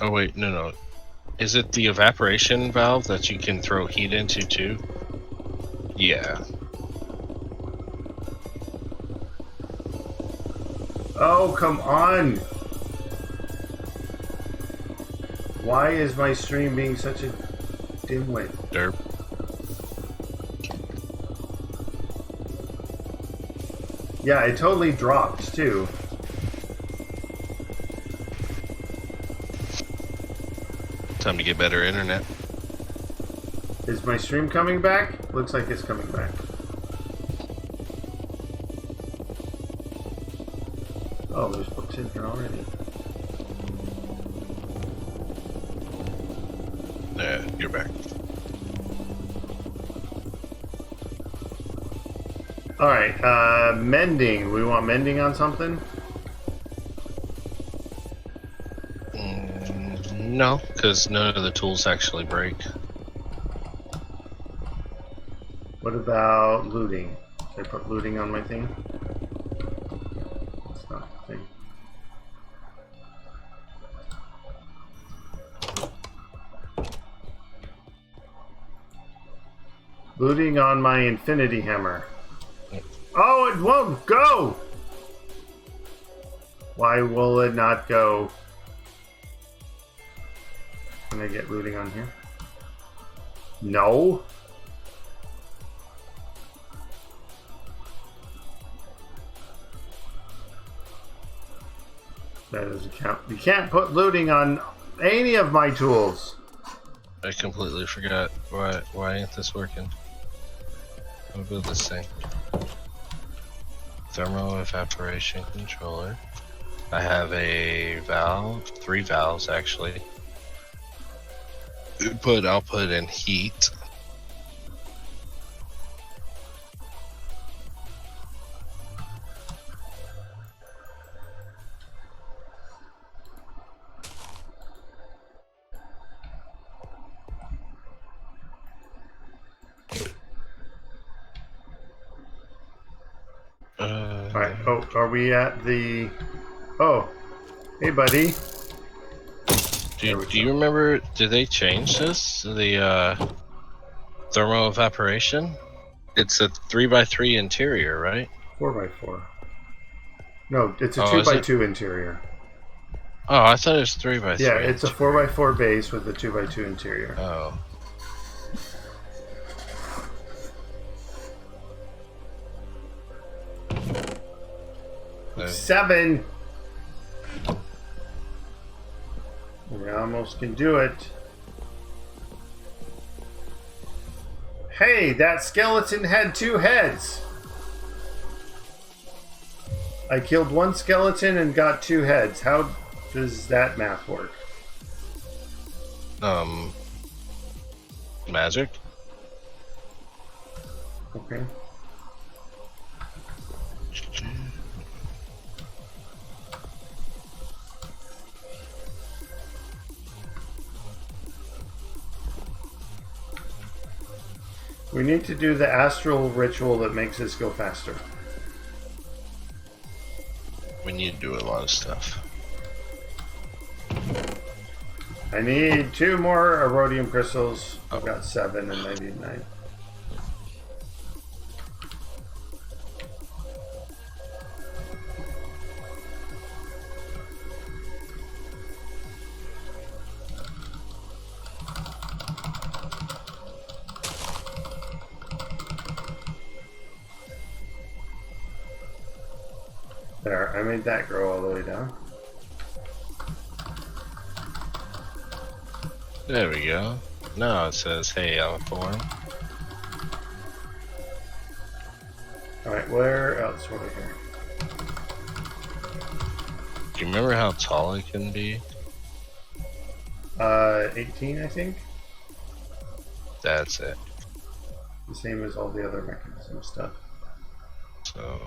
Oh wait, no. Is it the evaporation valve that you can throw heat into too? Yeah. Oh, come on! Why is my stream being such a dimwit? Derp. Yeah, it totally dropped too. Time to get better internet. Is my stream coming back? Looks like it's coming back. Oh, there's books in here already. Yeah, you're back. Alright, mending. We want mending on something? No, because none of the tools actually break. What about looting? Should I put looting on my thing? That's not the thing. Looting on my infinity hammer. Oh, it won't go! Why will it not go? Can I get looting on here? No. That doesn't count. You can't put looting on any of my tools. I completely forgot. Why ain't this working? I'll build this thing. Thermal evaporation controller. I have a valve, 3 valves actually. Input, output, and heat. Alright, oh, are we at the... Oh, hey buddy. Do you remember, did they change this? The thermal evaporation? It's a 3x3 interior, right? 4x4. No, it's a Oh, 2x2 interior. Oh, I thought it was 3x3. Yeah, it's a 4x4 base with a 2x2 interior. Oh. Okay. 7! We almost can do it. Hey, that skeleton had 2 heads! I killed 1 skeleton and got 2 heads. How does that math work? Magic? Okay. We need to do the astral ritual that makes us go faster. We need to do a lot of stuff. I need 2 more erodium crystals. I've got 7 and I need 9. There, I made that grow all the way down. There we go. Now it says, hey, I'm form. Alright, where else? What are here? Do you remember how tall it can be? 18, I think. That's it. The same as all the other mechanism stuff. So,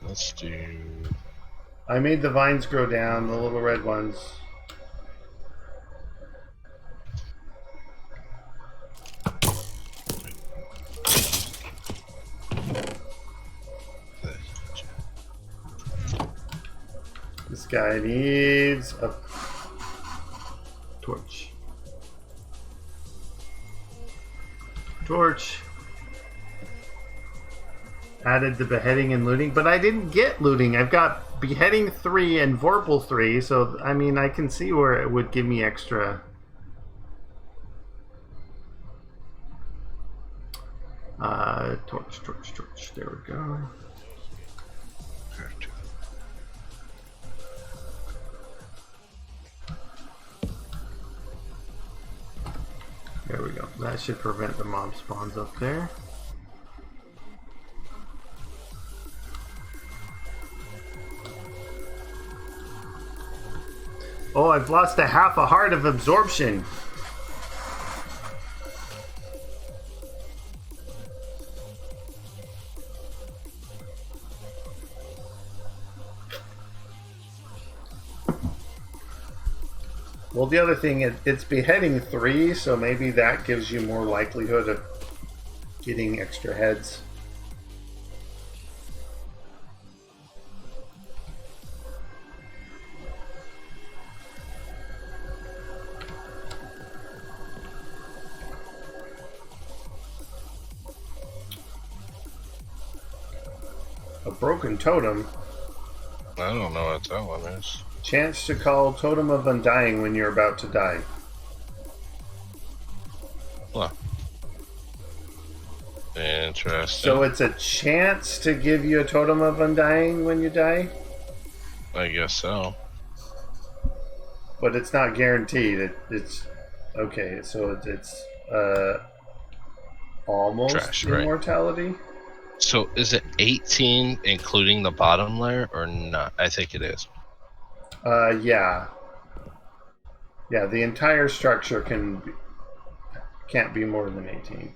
let's do... I made the vines grow down, the little red ones. This guy needs a... Torch. Torch. Added the beheading and looting, but I didn't get looting. I've got beheading 3 and Vorpal 3, so I mean I can see where it would give me extra. Torch. There we go. There we go. That should prevent the mob spawns up there. Oh, I've lost a half a heart of absorption. Well, the other thing, it's beheading 3, so maybe that gives you more likelihood of getting extra heads. A broken totem? I don't know what that one is. Chance to call Totem of Undying when you're about to die. Huh. Interesting. So it's a chance to give you a Totem of Undying when you die? I guess so. But it's not guaranteed. It's okay, so it's almost Trash, immortality. Right. So is it 18 including the bottom layer or not? I think it is. Yeah. Yeah, the entire structure can't be more than 18.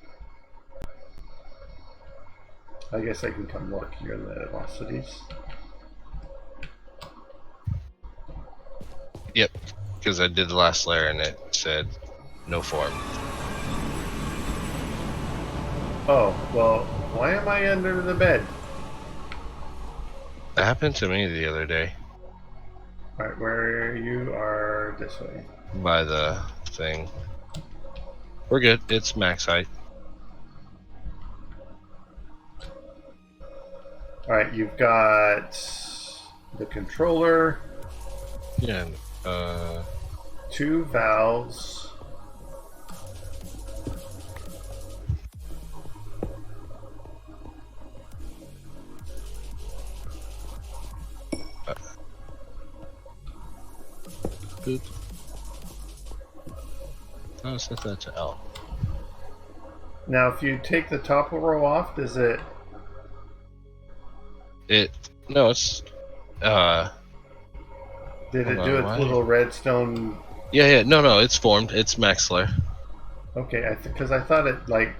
I guess I can come look here in the velocities. Yep, because I did the last layer and it said no form. Oh, well, why am I under the bed? That happened to me the other day. Alright, where you are this way. By the thing. We're good. It's max height. Alright, you've got the controller. Yeah. 2 valves. Boop. Oh, set that to L. Now, if you take the top row off, does it? No, it's Did it do its little redstone? Yeah. No, it's formed. It's max layer. Okay, because I thought it like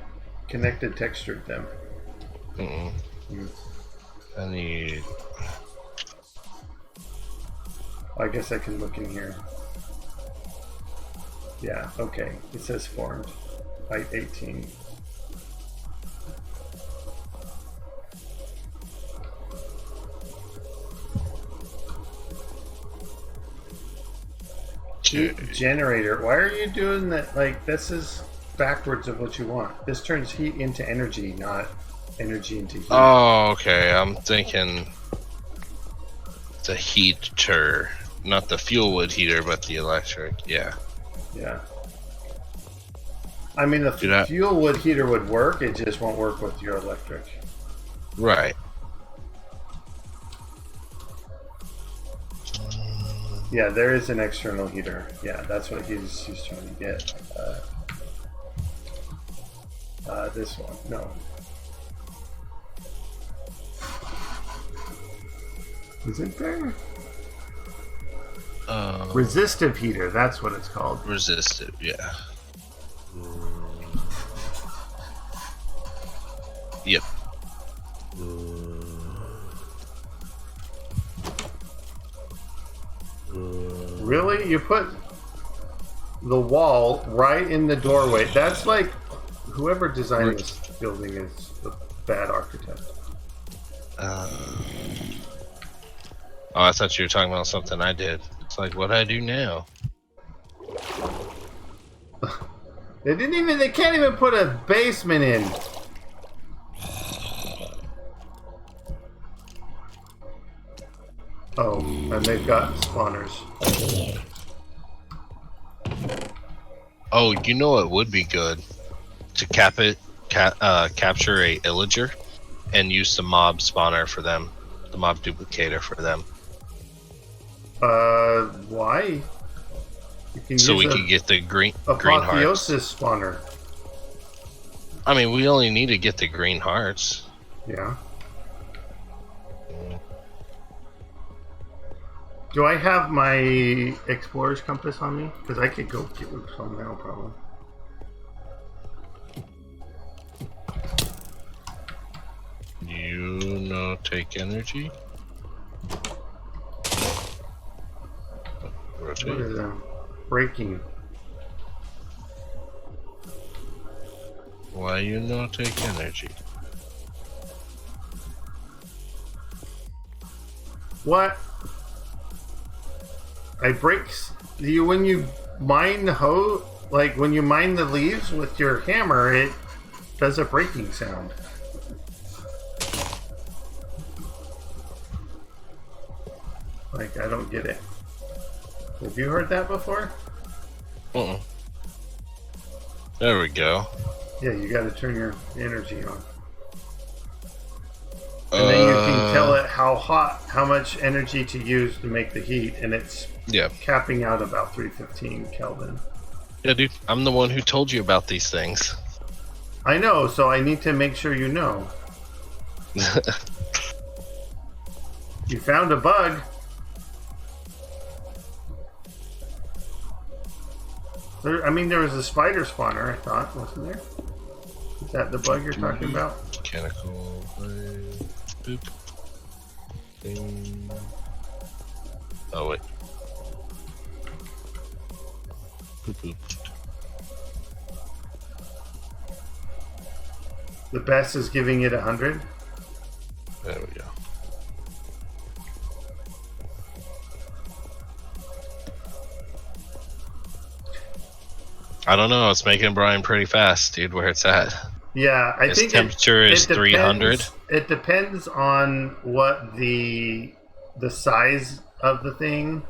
connected textured them. I need. I guess I can look in here. Yeah, okay. It says formed. Height 18. Heat generator. Why are you doing that? Like, this is backwards of what you want. This turns heat into energy, not energy into heat. Oh, okay. I'm thinking the heater, not the fuel wood heater, but the electric. Yeah. Yeah. I mean, the fuel wood heater would work. It just won't work with your electric. Right. Yeah, there is an external heater. Yeah, that's what he's trying to get. This one. No. Is it there? Resistive heater, that's what it's called. Resistive, yeah. Yep. Really? You put the wall right in the doorway? That's like whoever designed this building is a bad architect. Oh, I thought you were talking about something I did. It's like, what do I do now? They can't even put a basement in. Oh, and they've got spawners. Oh, you know it would be good to capture a illager and use the mob spawner for them, the mob duplicator for them. Why? You can So use we could get the green hearts. Apotheosis spawner. I mean, we only need to get the green hearts. Yeah. Do I have my explorer's compass on me? Because I could go get some, no problem. You know, take energy. Rotate. What is that? Breaking. Why you know take energy? What? I breaks you when you mine the like when you mine the leaves with your hammer, it does a breaking sound. Like, I don't get it. Have you heard that before? There we go. Yeah, you got to turn your energy on. And then you can tell it how much energy to use to make the heat, and it's capping out about 315 Kelvin. Yeah, dude, I'm the one who told you about these things. I know, so I need to make sure you know. You found a bug. There was a spider spawner, I thought, wasn't there? Is that the bug you're talking about? Mechanical. Boop. Thing. Oh, wait. Boop, boop. The best is giving it 100? There we go. I don't know. It's making Brian pretty fast, dude. Where it's at. Yeah, I think temperature is 300. It depends on what the size of the thing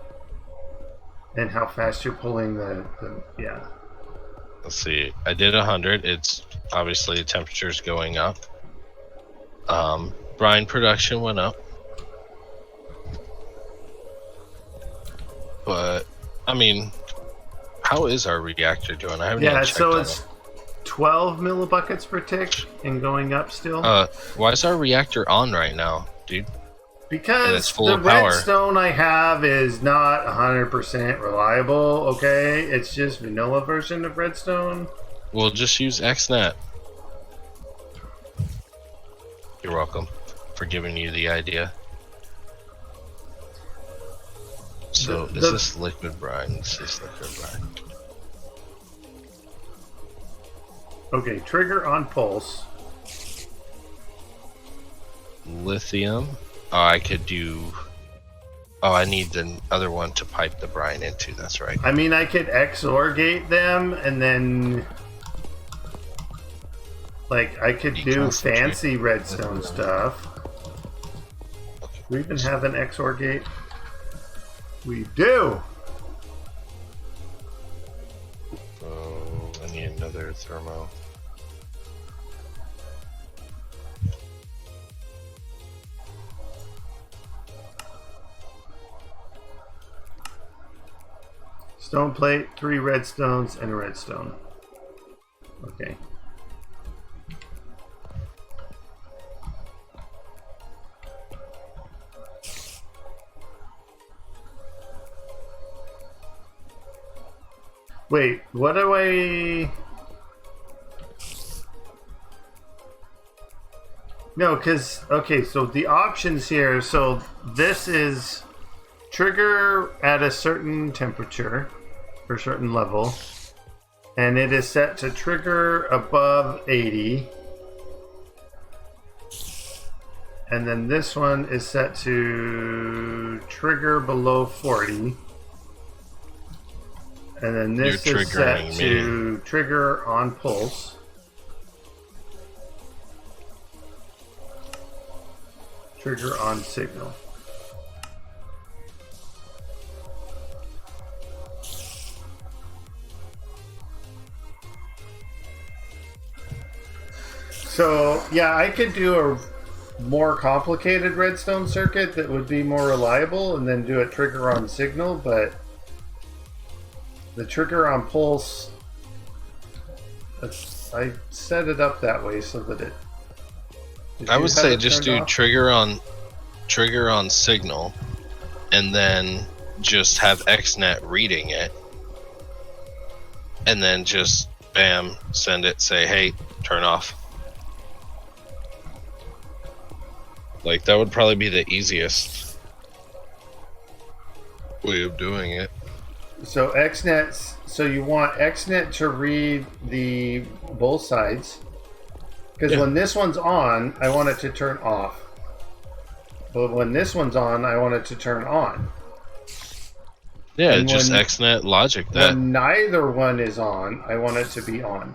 and how fast you're pulling the yeah. Let's see. I did 100. It's obviously the temperature's going up. Brine production went up. But I mean, how is our reactor doing? I haven't even checked so on it's it. 12 millibuckets per tick and going up still. Why is our reactor on right now, dude? Because it's full the of power. redstone I have is not 100% reliable, okay? It's just vanilla version of redstone. We'll just use XNet. You're welcome for giving you the idea. So, is this liquid brine? This is liquid brine. Okay, trigger on pulse. Lithium. Oh, I could do... Oh, I need the other one to pipe the brine into. That's right. I mean, I could XOR gate them and then... Like, I could do fancy redstone stuff. Okay. Do we even have an XOR gate? We do! Oh, I need another thermo. Stone plate, 3 redstones, and a redstone. Okay. Wait, what do I... No, because... Okay, so the options here... So this is... Trigger at a certain temperature, or certain level. And it is set to trigger above 80. And then this one is set to trigger below 40. And then this You're is set triggering me. to trigger on pulse. Trigger on signal. So, yeah, I could do a more complicated redstone circuit that would be more reliable and then do a trigger on signal, but the trigger on pulse, I set it up that way so that it... I would say just do trigger on signal, and then just have XNet reading it, and then just bam, send it, say, hey, turn off. Like, that would probably be the easiest way of doing it. So XNet, so you want XNet to read the both sides, because when this one's on, I want it to turn off. But when this one's on, I want it to turn on. Yeah, and just XNet logic that. When neither one is on, I want it to be on.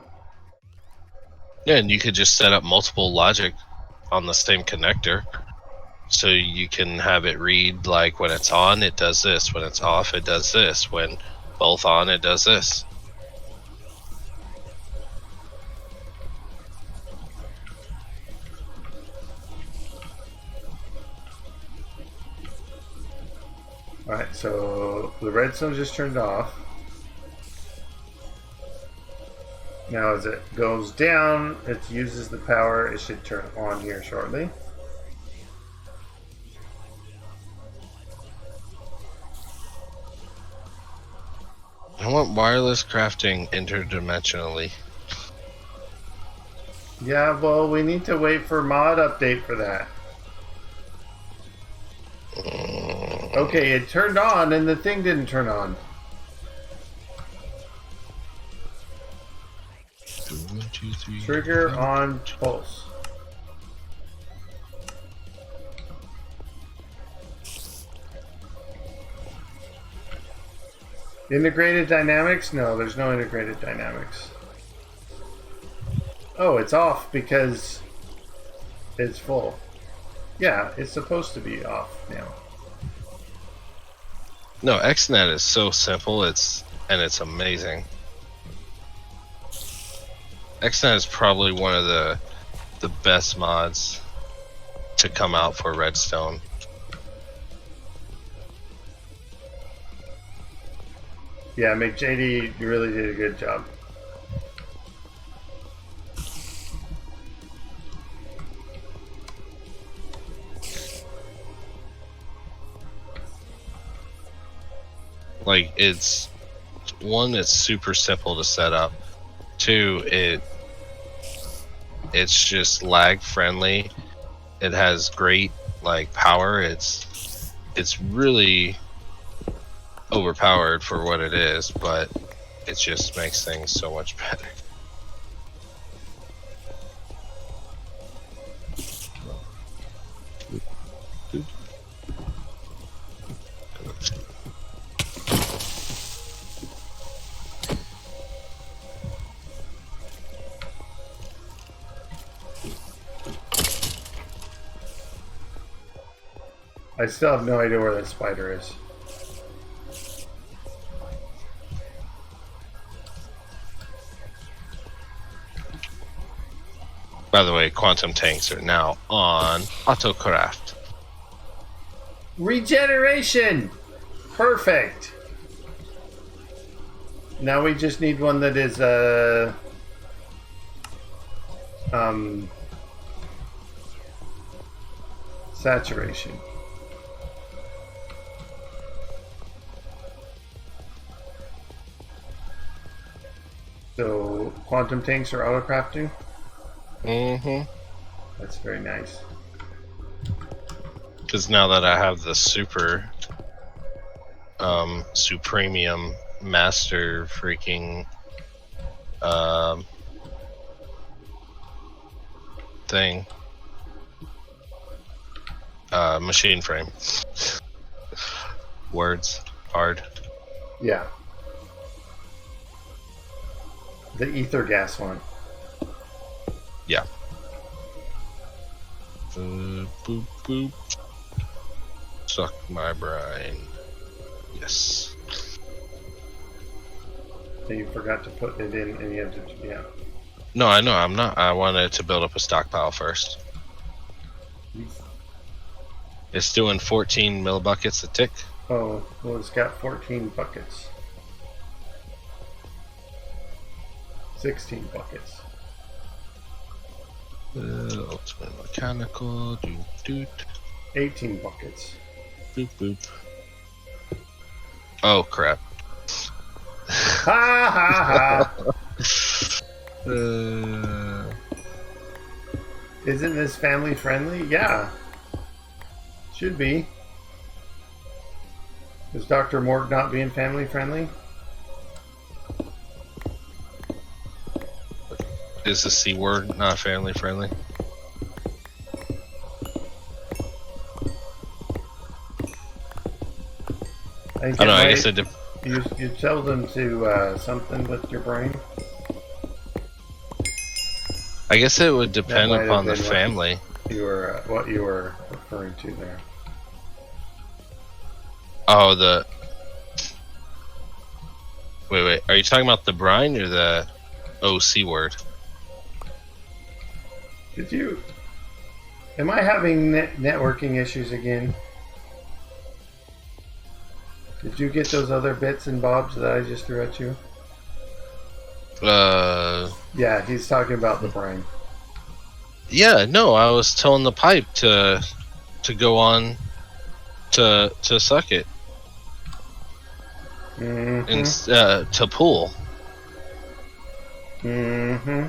Yeah, and you could just set up multiple logic on the same connector. So you can have it read, like, when it's on, it does this. When it's off, it does this. When both on, it does this. Alright, so the redstone just turned off. Now as it goes down, it uses the power. It should turn on here shortly. I want wireless crafting interdimensionally. Yeah, well, we need to wait for mod update for that. Okay, it turned on and the thing didn't turn on. Trigger on pulse. Integrated dynamics? No, there's no integrated dynamics. Oh, it's off because it's full. Yeah, it's supposed to be off now. No, XNet is so simple, it's amazing. XNet is probably one of the best mods to come out for Redstone. Yeah, McJD, you really did a good job. Like, it's super simple to set up. Two, it's just lag friendly. It has great, like, power. It's really overpowered for what it is, but it just makes things so much better. I still have no idea where that spider is. By the way, quantum tanks are now on autocraft. Regeneration! Perfect! Now we just need one that is, saturation. So, quantum tanks are auto-crafting? Mm-hmm. That's very nice. Because now that I have the supremium master freaking thing, machine frame. Words hard. Yeah. The ether gas one. Yeah. Boop, boop. Suck my brine. Yes. So you forgot to put it in and you had to, yeah. No, I know. I'm not. I wanted to build up a stockpile first. It's doing 14 millibuckets a tick. Oh, well, it's got 14 buckets. 16 buckets. Ultimate mechanical. Doot doot. 18 buckets. Boop boop. Oh crap. Ha ha ha! Isn't this family friendly? Yeah. Should be. Is Dr. Morg not being family friendly? Is the C word not family friendly? I don't know. I guess it you tell them to something with your brain. I guess it would depend That might upon have the been family. What you were referring to there. Oh, the. Wait. Are you talking about the brine or the OC word? Did you? Am I having networking issues again? Did you get those other bits and bobs that I just threw at you? Yeah, he's talking about the brine. Yeah, no, I was telling the pipe to go on to suck it. Mm-hmm. And to pull. Mm-hmm.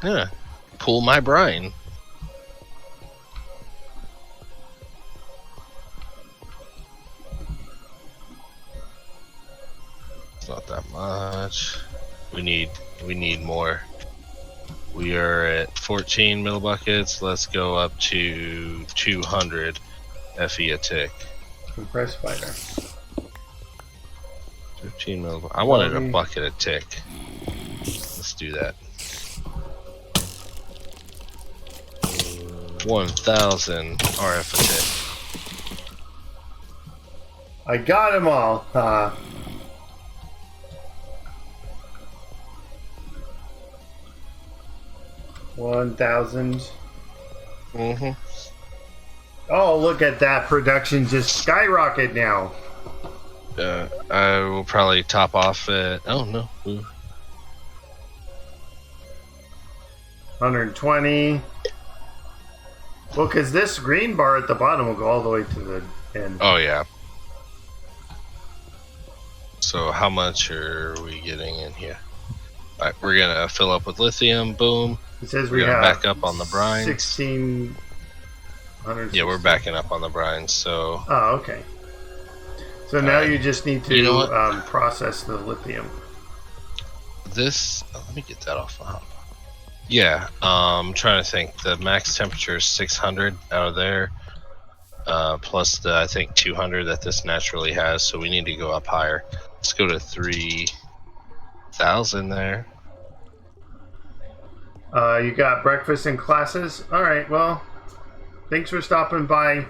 Yeah. Pull my brine. It's not that much. We need more. We are at 14 millibuckets. Let's go up to 200 FE a tick. Compressed spider. 15 millibuckets. I wanted a bucket a tick. Let's do that. 1,000 RF a tick. I got them all. 1,000. Mm-hmm. Oh, look at that production just skyrocket now. I will probably top off at. Oh no. Ooh. 120. Well, because this green bar at the bottom will go all the way to the end. Oh yeah. So how much are we getting in here? All right, we're gonna fill up with lithium. Boom. It says we're gonna back up on the brine. 1,600. Yeah, we're backing up on the brine. So. Oh, okay. So now you just need to process the lithium. This. Let me get that off my hop. Yeah. I'm trying to think. The max temperature is 600 out of there. Plus the I think 200 that this naturally has. So we need to go up higher. Let's go to 3,000 there. You got breakfast and classes? Alright, well, thanks for stopping by.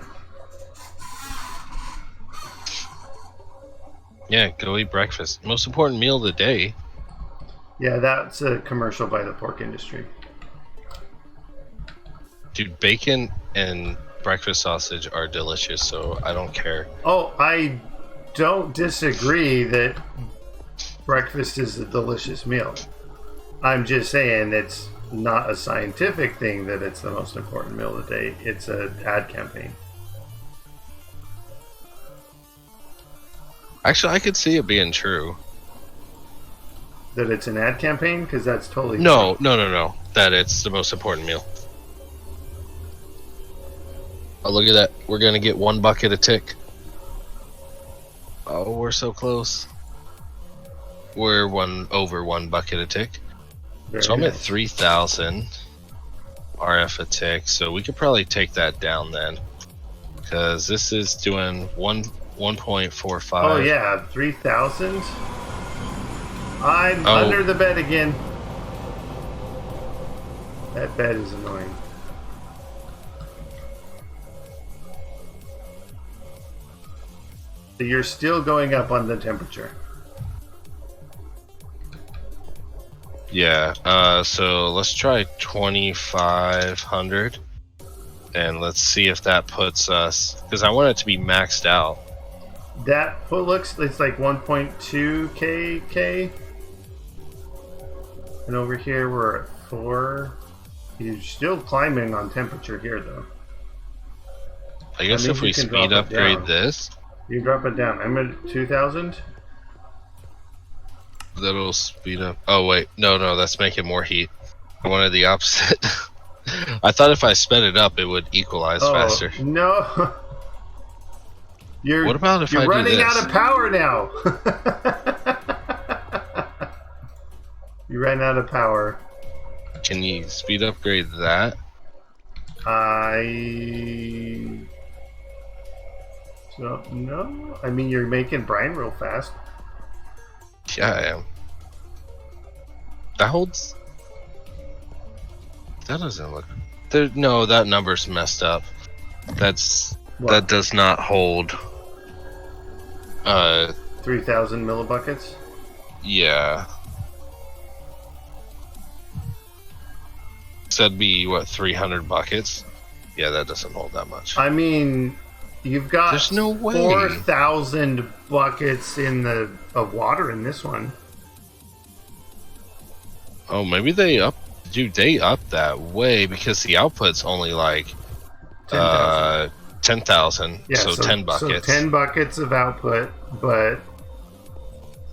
Yeah, go eat breakfast. Most important meal of the day. Yeah, that's a commercial by the pork industry. Dude, bacon and breakfast sausage are delicious, so I don't care. Oh, I don't disagree that breakfast is a delicious meal. I'm just saying it's not a scientific thing that it's the most important meal of the day. It's an ad campaign. Actually, I could see it being true. That it's an ad campaign? Because that's totally No. That it's the most important meal. Oh, look at that. We're going to get 1 bucket a tick. Oh, we're so close. We're over 1 bucket a tick. So I'm at 3,000 RF a tick. So we could probably take that down then. Because this is doing 1.45. Oh, yeah. 3,000? I'm under the bed again. That bed is annoying. So you're still going up on the temperature. Yeah, so let's try 2,500. And let's see if that puts us... Because I want it to be maxed out. That looks... It's like 1.2 K. And over here we're at 4. You're still climbing on temperature here, though. I guess if we speed upgrade this... You drop it down. I'm at 2,000. That'll speed up. Oh wait, no, that's making more heat. I wanted the opposite. I thought if I sped it up, it would equalize faster. No. What about if you're I do running this? out of power now. You ran out of power. Can you speed upgrade that? No. I mean, you're making brine real fast. Yeah, I am. That holds. That doesn't look. No, that number's messed up. That does not hold. 3,000 millibuckets. Yeah. So that'd be what, 300 buckets? Yeah, that doesn't hold that much. I mean, you've got There's no way. 4,000 buckets of water in this one. Oh, maybe they up. Dude, they up that way because the output's only like 10,000. Yeah, so 10 buckets. So 10 buckets of output, but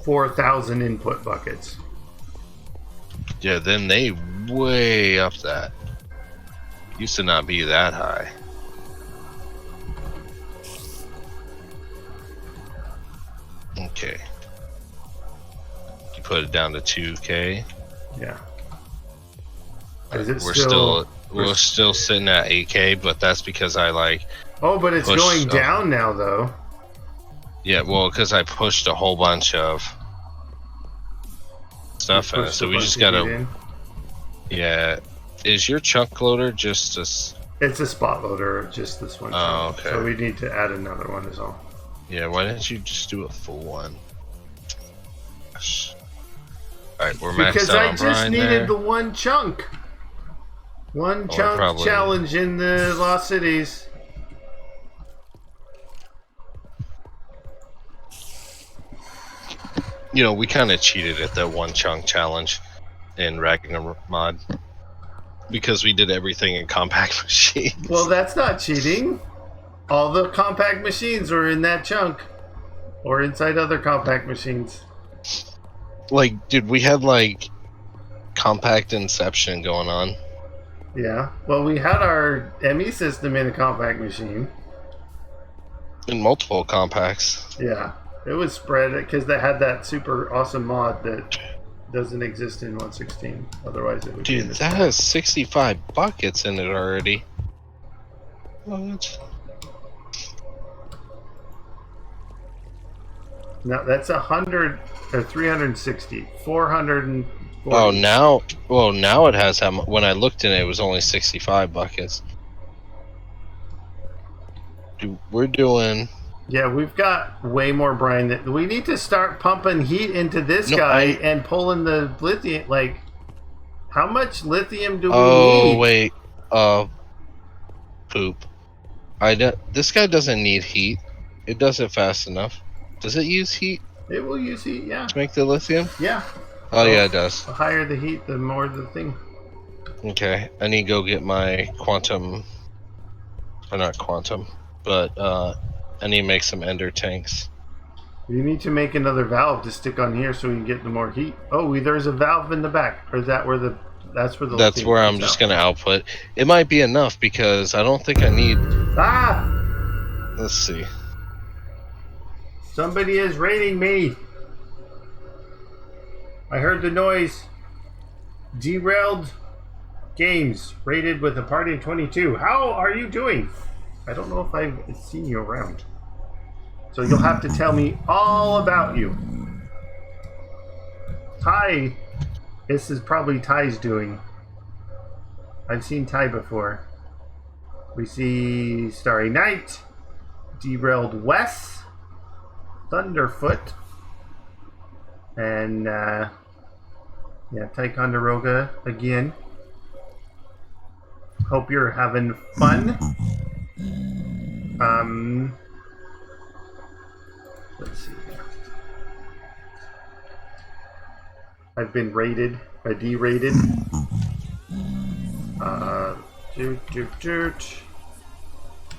4,000 input buckets. Yeah, then they way up that. Used to not be that high. Okay. You put it down to 2K. Yeah. We're still sitting at 8K, but that's because I like. Oh, but it's going down now, though. Yeah, well, because I pushed a whole bunch of stuff in it, so we just gotta. Yeah, is your chunk loader just a? It's a spot loader, just this one. Oh, okay. So we need to add another one, is all. Yeah, why didn't you just do a full one? Gosh. Alright, we're maxed out on brine there. Because I just needed the one chunk. One chunk challenge in the Lost Cities. You know, we kind of cheated at that one chunk challenge in Ragnar mod. Because we did everything in compact machines. Well, that's not cheating. All the compact machines are in that chunk. Or inside other compact machines. Like, dude, we had like compact inception going on. Yeah. Well, we had our ME system in a compact machine. In multiple compacts. Yeah. It was spread because they had that super awesome mod that doesn't exist in 1.16. Otherwise, it would be. Dude, that has 65 buckets in it already. What? No, that's 100 or 360. 440. Oh, now it has how much. When I looked in it, it was only 65 buckets. Dude, we're doing. Yeah, we've got way more brine. We need to start pumping heat into this guy and pulling the lithium. Like, how much lithium do we need? Oh, wait. Poop. This guy doesn't need heat. It does it fast enough. Does it use heat? It will use heat, yeah. To make the lithium? Yeah. Oh, yeah, it does. The higher the heat, the more the thing. Okay, I need to go get my quantum. Or not quantum, but I need to make some ender tanks. You need to make another valve to stick on here so we can get the more heat. Oh, there's a valve in the back. Or is that where the... That's where I'm just going to output. It might be enough because I don't think I need... Ah! Let's see. Somebody is raiding me. I heard the noise. Derailed games raided with a party of 22. How are you doing? I don't know if I've seen you around. So you'll have to tell me all about you. Ty. This is probably Ty's doing. I've seen Ty before. We see Starry Night, Derailed Wes, Thunderfoot, and Ticonderoga again. Hope you're having fun. Let's see here. I've been rated, derated.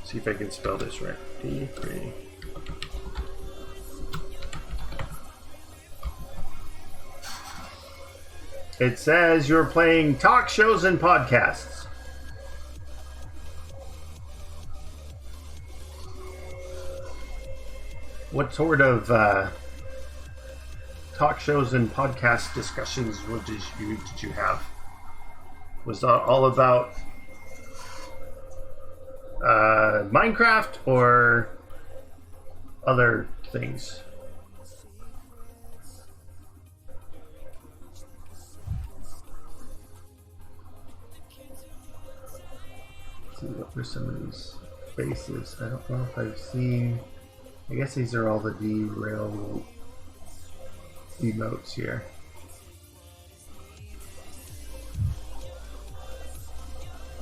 See if I can spell this right. D3. It says you're playing talk shows and podcasts. What sort of talk shows and podcast discussions did you have? Was that all about Minecraft or other things? Let's see what were some of these faces. I don't know if I've seen. I guess these are all the derail emotes here.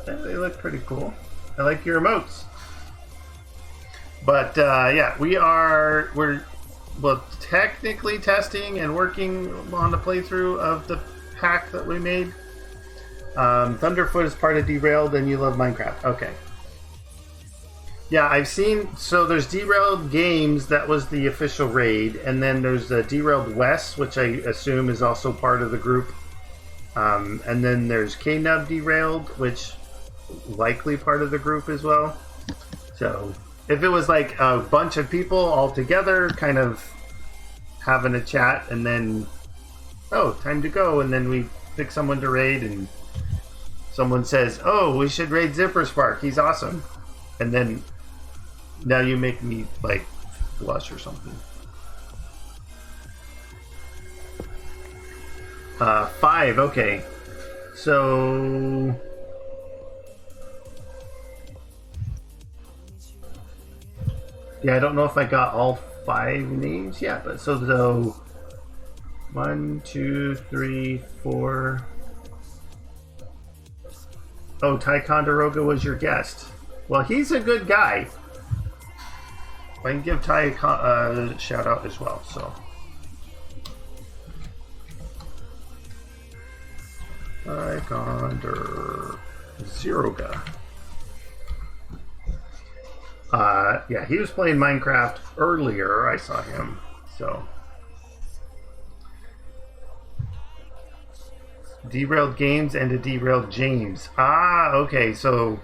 Yeah, they look pretty cool. I like your emotes. But yeah, we're technically testing and working on the playthrough of the pack that we made. Thunderfoot is part of Derailed, and you love Minecraft. Okay. Yeah, I've seen. So there's Derailed Games, that was the official raid, and then there's the Derailed West, which I assume is also part of the group. And then there's KNub Derailed, which likely part of the group as well. So if it was like a bunch of people all together, kind of having a chat, and then time to go, and then we pick someone to raid, and someone says, we should raid ZpprSprk, he's awesome, and then now you make me like blush or something. 5, okay. So yeah, I don't know if I got all 5 names yet, but so 1, 2, 3, 4. Oh, Ticonderoga was your guest. Well, he's a good guy. I can give Ty a shout out as well. So, Ticonderoga. Yeah, he was playing Minecraft earlier. I saw him. So, Derailed Games and a Derailed James. Okay. So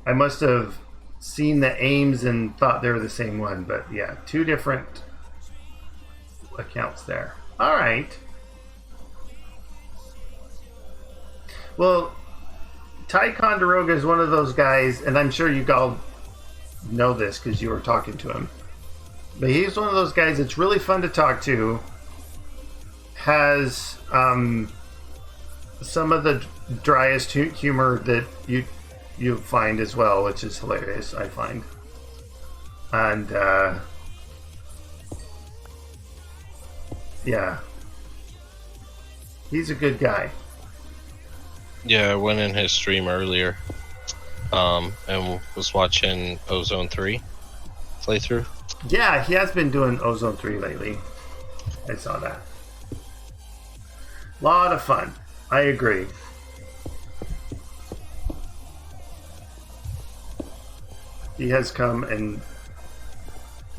I must have seen the aims and thought they were the same one, but yeah, 2 different accounts there. All right. Well, Ticonderoga is one of those guys, and I'm sure you all know this because you were talking to him, but he's one of those guys that's really fun to talk to. Has some of the driest humor that you find as well, which is hilarious, I find. And yeah, he's a good guy. Yeah, I went in his stream earlier and was watching Ozone 3 playthrough. Yeah, he has been doing Ozone 3 lately. I saw that. Lot of fun. I agree. He has come and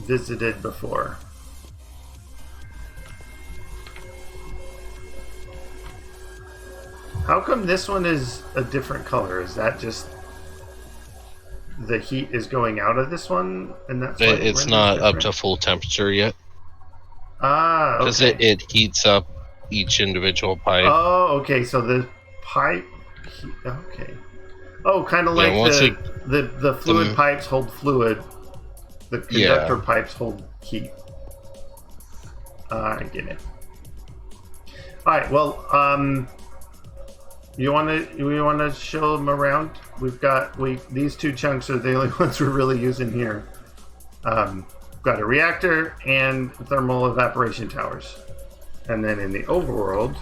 visited before. How come this one is a different color? Is that just the heat is going out of this one, and that's why it's not up to full temperature yet? Okay. Because it heats up each individual pipe. Oh, okay. So the pipe. Okay. Oh, kind of like the fluid pipes hold fluid. The conductor pipes hold heat. I get it. All right. Well, you want to show them around? These two chunks are the only ones we're really using here. We've got a reactor and thermal evaporation towers, and then in the overworld,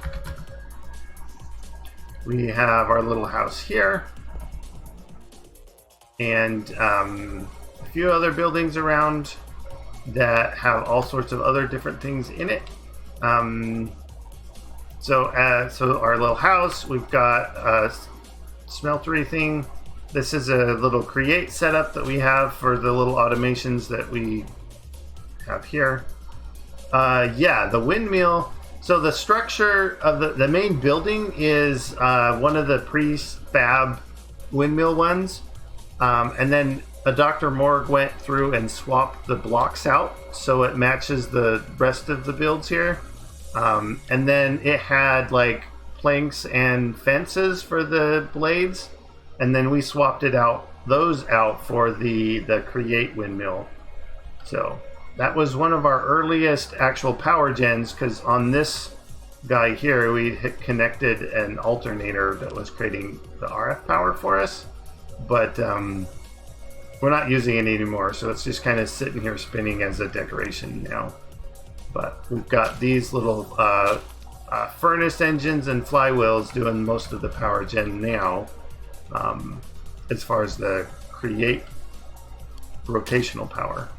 we have our little house here, and a few other buildings around that have all sorts of other different things in it. So our little house, we've got a smeltery thing. This is a little create setup that we have for the little automations that we have here. The windmill. So the structure of the main building is one of the prefab windmill ones. And then Dr. Morg went through and swapped the blocks out so it matches the rest of the builds here. And then it had like planks and fences for the blades, and then we swapped those out for the create windmill. So that was one of our earliest actual power gens, because on this guy here we had connected an alternator that was creating the RF power for us, but we're not using it anymore, so it's just kind of sitting here spinning as a decoration now. But we've got these little furnace engines and flywheels doing most of the power gen now, as far as the create rotational power.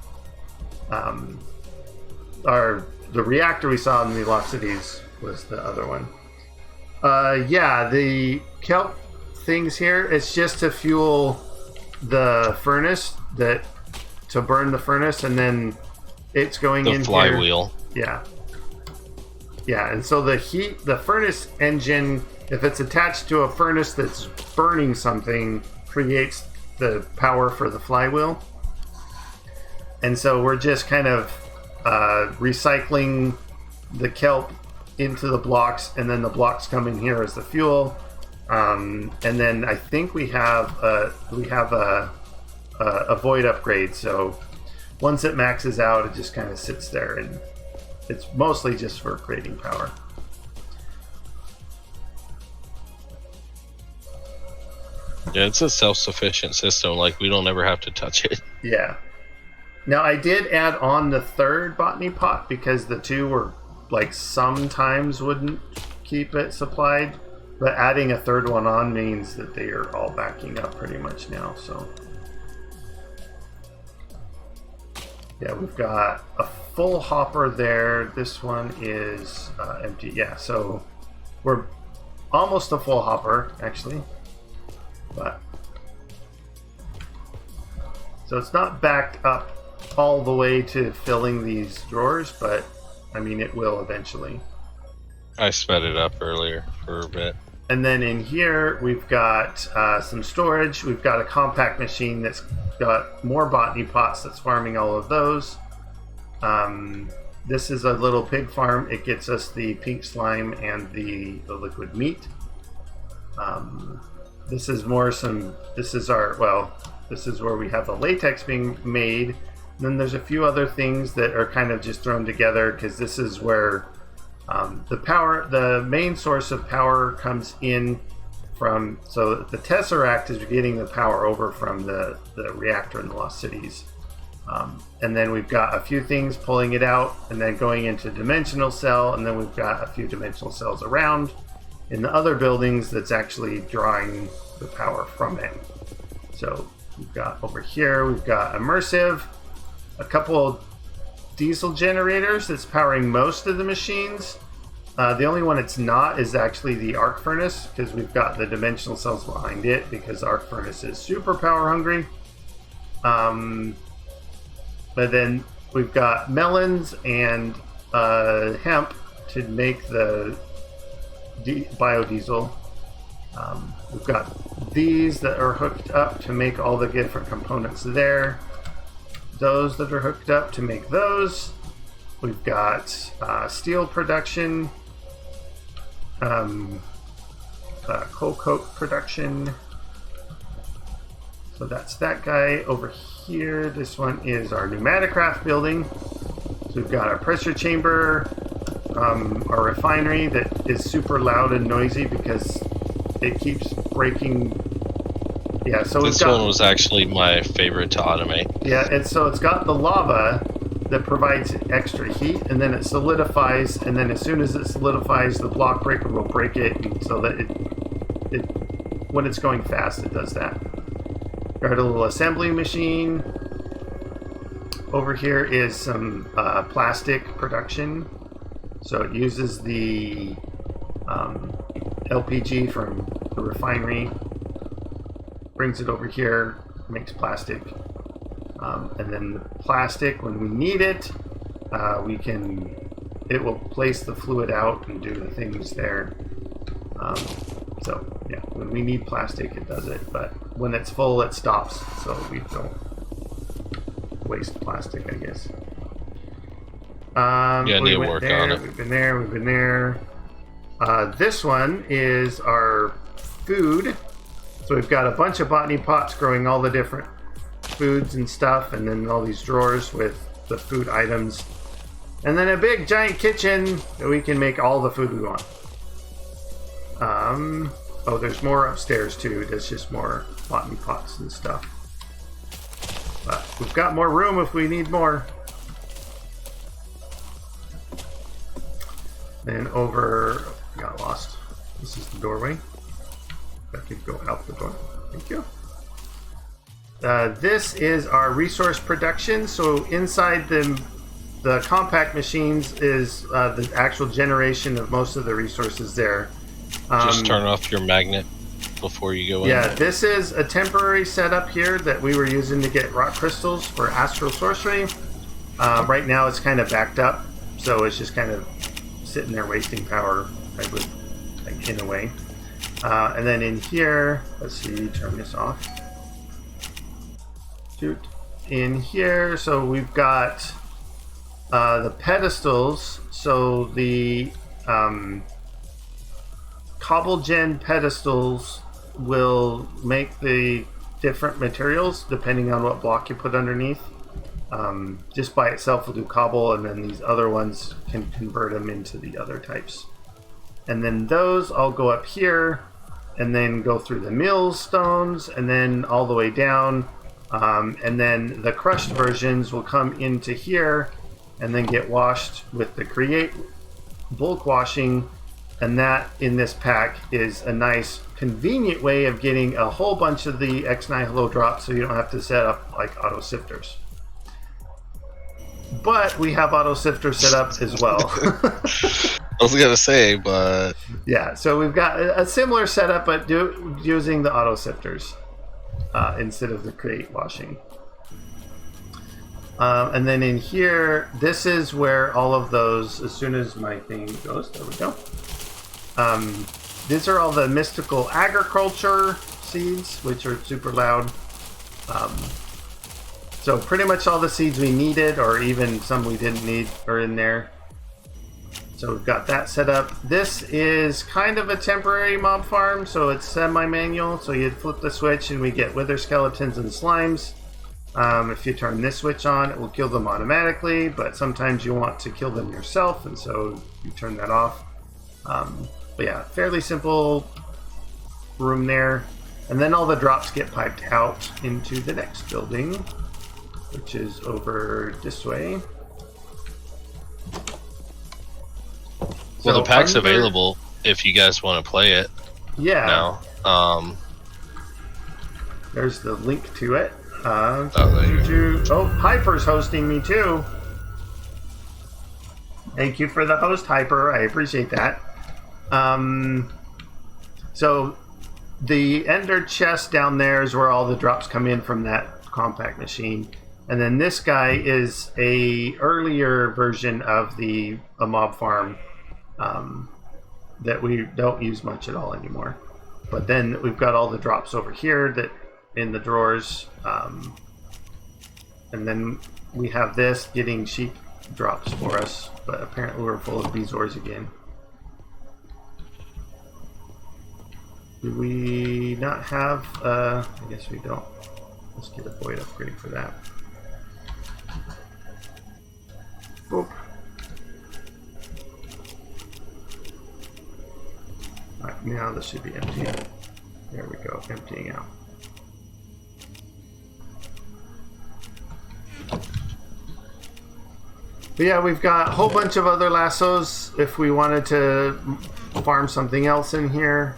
The reactor we saw in Velocities was the other one. The kelp things here, it's just to fuel the furnace, to burn the furnace, and then it's going in the flywheel. Yeah, and so the furnace engine, if it's attached to a furnace that's burning something, creates the power for the flywheel. And so we're just kind of recycling the kelp into the blocks, and then the blocks come in here as the fuel. And then I think we have a void upgrade. So once it maxes out, it just kind of sits there, and it's mostly just for creating power. Yeah, it's a self-sufficient system. Like, we don't ever have to touch it. Yeah. Now, I did add on the third botany pot because the two were, like, sometimes wouldn't keep it supplied. But adding a third one on means that they are all backing up pretty much now, so. Yeah, we've got a full hopper there. This one is empty. Yeah, so we're almost a full hopper, actually. But so it's not backed up all the way to filling these drawers, but I mean, it will eventually. I sped it up earlier for a bit. And then in here, we've got some storage. We've got a compact machine that's got more botany pots that's farming all of those. This is a little pig farm. It gets us the pink slime and the liquid meat. This is this is where we have the latex being made. And then there's a few other things that are kind of just thrown together, because this is where the main source of power comes in from. So the Tesseract is getting the power over from the reactor in the Lost Cities. And then we've got a few things pulling it out and then going into dimensional cell, and then we've got a few dimensional cells around in the other buildings that's actually drawing the power from it. So we've got over here, we've got immersive, a couple of diesel generators that's powering most of the machines. The only one it's not is actually the arc furnace, because we've got the dimensional cells behind it, because the arc furnace is super power hungry. But then we've got melons and hemp to make the biodiesel. We've got these that are hooked up to make all the different components there. Those that are hooked up to make those. We've got steel production, coal coke production. So that's that guy over here. This one is our pneumaticraft building. So we've got our pressure chamber, our refinery that is super loud and noisy because it keeps breaking. Yeah, so this one was actually my favorite to automate. Yeah, and so it's got the lava that provides extra heat, and then it solidifies, and then as soon as it solidifies, the block breaker will break it, and so that it when it's going fast, it does that. Got a little assembly machine. Over here is some plastic production. So it uses the LPG from the refinery, brings it over here, makes plastic. And then the plastic, when we need it, it will place the fluid out and do the things there. So yeah, when we need plastic, it does it. But when it's full, it stops. So we don't waste plastic, I guess. Yeah, I need to work on it. We've been there. This one is our food. So we've got a bunch of botany pots growing all the different foods and stuff, and then all these drawers with the food items. And then a big giant kitchen that we can make all the food we want. Oh, there's more upstairs too. There's just more botany pots and stuff. But we've got more room if we need more. Then over, got lost. This is the doorway. I could go out the door. Thank you. This is our resource production. So inside the compact machines is the actual generation of most of the resources there. Just turn off your magnet before you go in. Yeah, this is a temporary setup here that we were using to get rock crystals for astral sorcery. Right now it's kind of backed up, so it's just kind of sitting there wasting power, I would, like, in a way. And then in here, let's see, turn this off. Shoot. In here, so we've got the pedestals. So the Cobblegen pedestals will make the different materials depending on what block you put underneath. Just by itself will do cobble, and then these other ones can convert them into the other types. And then those all go up here and then go through the millstones and then all the way down. And then the crushed versions will come into here and then get washed with the create bulk washing. And that in this pack is a nice convenient way of getting a whole bunch of the X9 Hello drops, so you don't have to set up like auto sifters. But we have auto sifter set up as well. I was gonna say, but yeah, so we've got a similar setup, but using the auto sifters instead of the create washing. And then in here, this is where all of those, as soon as my thing goes, there we go. These are all the mystical agriculture seeds, which are super loud. So pretty much all the seeds we needed, or even some we didn't need, are in there. So we've got that set up. This is kind of a temporary mob farm, so it's semi-manual. So you flip the switch and we get wither skeletons and slimes. If you turn this switch on, it will kill them automatically, but sometimes you want to kill them yourself, and so you turn that off. But yeah, fairly simple room there. And then all the drops get piped out into the next building, which is over this way. Well, the pack's available if you guys want to play it. Yeah. Now, there's the link to it. there Hyper's hosting me too. Thank you for the host, Hyper. I appreciate that. So the ender chest down there is where all the drops come in from that compact machine. And then this guy is a earlier version of a mob farm that we don't use much at all anymore. But then we've got all the drops over here that in the drawers. And then we have this getting sheep drops for us, but apparently we're full of bezoars again. Do we not have, I guess we don't. Let's get a void upgrade for that. Boop. Alright, now this should be empty. There we go, emptying out. But yeah, we've got a whole bunch of other lassos if we wanted to farm something else in here.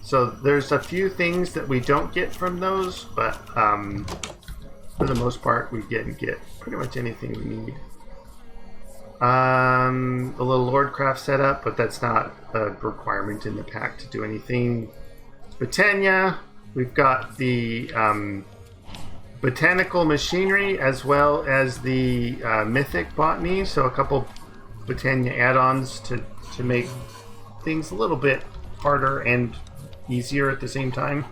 So there's a few things that we don't get from those, but for the most part, we get pretty much anything we need. A little Lordcraft setup, but that's not a requirement in the pack to do anything. Britannia, we've got the botanical machinery as well as the mythic botany, so a couple Britannia add-ons to make things a little bit harder and easier at the same time.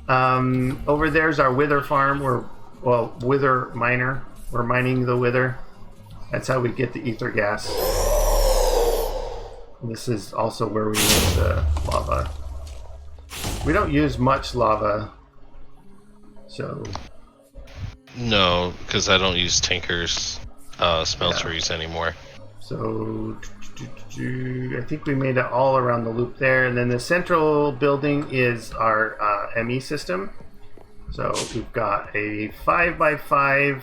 Over there's our wither farm. Wither miner. We're mining the wither. That's how we get the ether gas. And this is also where we use the lava. We don't use much lava, so... No, because I don't use Tinker's smelteries anymore. So, I think we made it all around the loop there. And then the central building is our ME system. So we've got a 5x5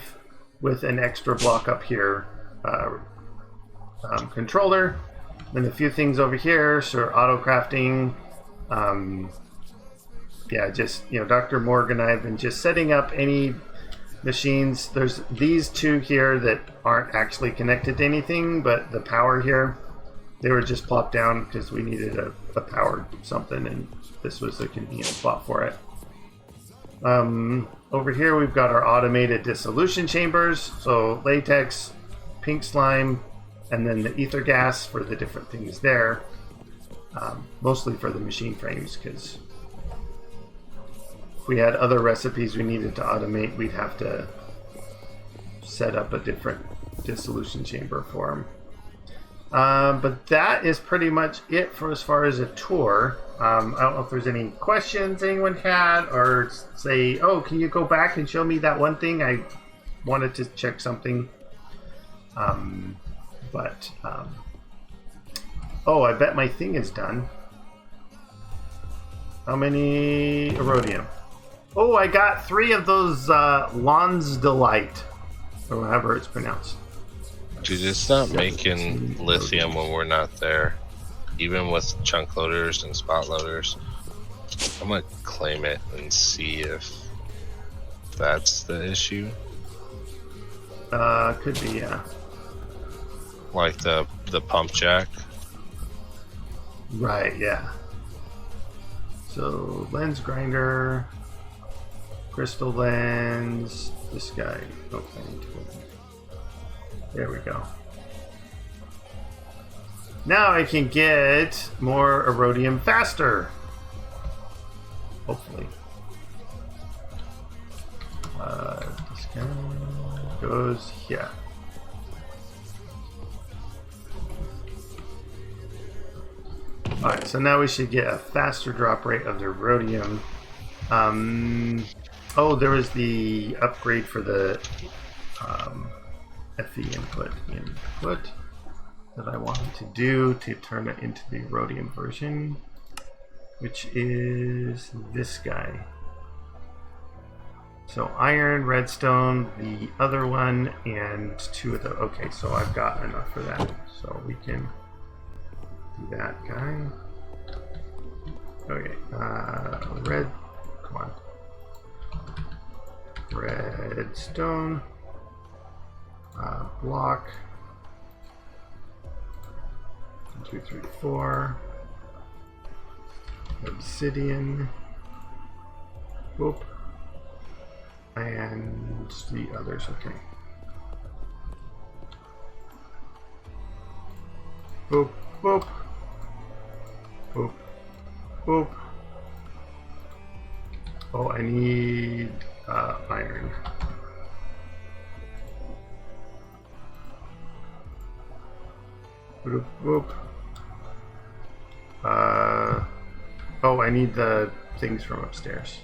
with an extra block up here controller. Then a few things over here, so auto crafting. Yeah, just, Dr. Morgan and I have been just setting up any machines. There's these two here that aren't actually connected to anything, but the power here, they were just plopped down because we needed a powered something, and this was a convenient spot for it. Over here we've got our automated dissolution chambers, so latex, pink slime, and then the ether gas for the different things there. Mostly for the machine frames, because if we had other recipes we needed to automate, we'd have to set up a different dissolution chamber for them. But that is pretty much it for as far as a tour. I don't know if there's any questions anyone had, or say, oh, can you go back and show me that one thing? I wanted to check something. Oh, I bet my thing is done. How many erodium? Oh, I got 3 of those Lons Delight, or however it's pronounced. Dude, it's not making lithium when we're not there, even with chunk loaders and spot loaders. I'm gonna claim it and see if that's the issue. Could be, yeah. Like the pump jack. Right, yeah. So lens grinder, crystal lens, this guy. Okay. There we go. Now I can get more erodium faster. Hopefully. This guy goes here. Alright, so now we should get a faster drop rate of the erodium. Oh, there was the upgrade for the FE input that I wanted to do to turn it into the erodium version, which is this guy. So iron, redstone, the other one, and 2 of the... Okay, so I've got enough for that. So we can do that guy. Okay, red, come on. Redstone. Block. 1, 2, 3, 4. Obsidian. Boop. And the others, okay. Boop, boop. Boop, boop. Oh, I need iron. Boop, boop. Oh, I need the things from upstairs.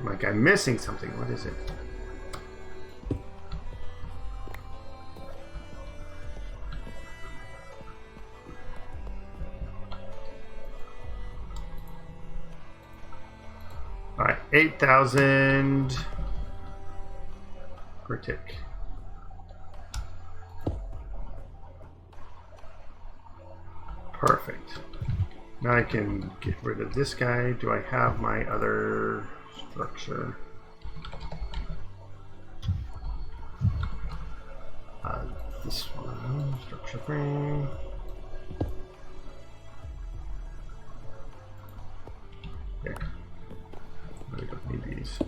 Like I'm missing something. What is it? 8,000 per tick. Perfect. Now I can get rid of this guy. Do I have my other structure? This one, structure frame. There. We don't need these.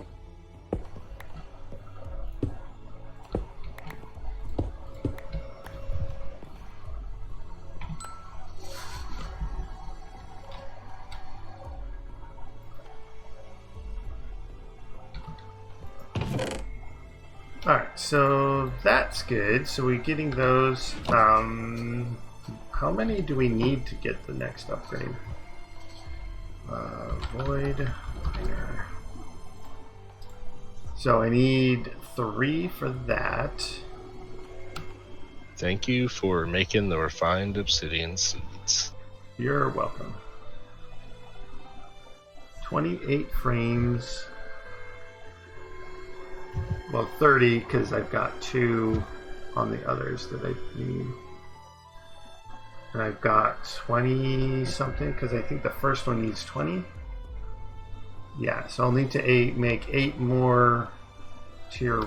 Alright, so that's good. So we're getting those. How many do we need to get the next upgrade? Void liner. So I need 3 for that. Thank you for making the refined obsidian seeds. You're welcome. 28 frames. Well, 30 because I've got 2 on the others that I need. And I've got 20 something because I think the first one needs 20. Yeah, so I'll need to make 8 more tier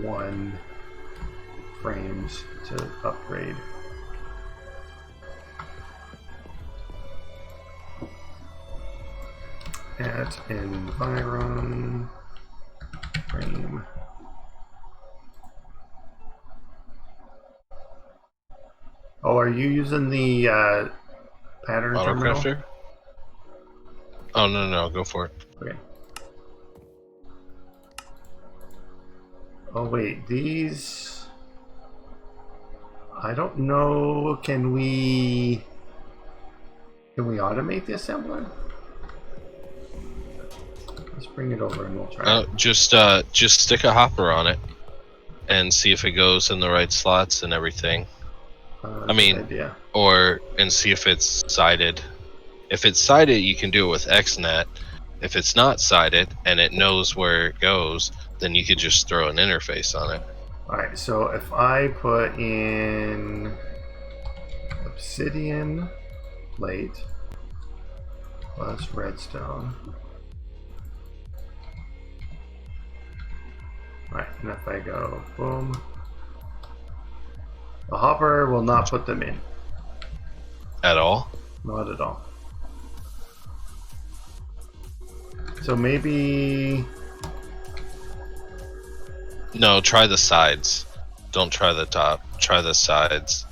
1 frames to upgrade. At environ frame. Oh, are you using the pattern terminal? Autocrafter? Oh, no, go for it. Okay. Oh, wait, these... I don't know, can we automate the assembler? Let's bring it over and we'll try it. Just stick a hopper on it and see if it goes in the right slots and everything. I mean, idea. and see if it's sided. If it's sided, you can do it with XNet. If it's not sided and it knows where it goes, then you could just throw an interface on it. Alright, so if I put in obsidian plate plus redstone. Alright, and if I go boom, the hopper will not put them in. At all? Not at all. So maybe... No, try the sides. Don't try the top. Try the sides.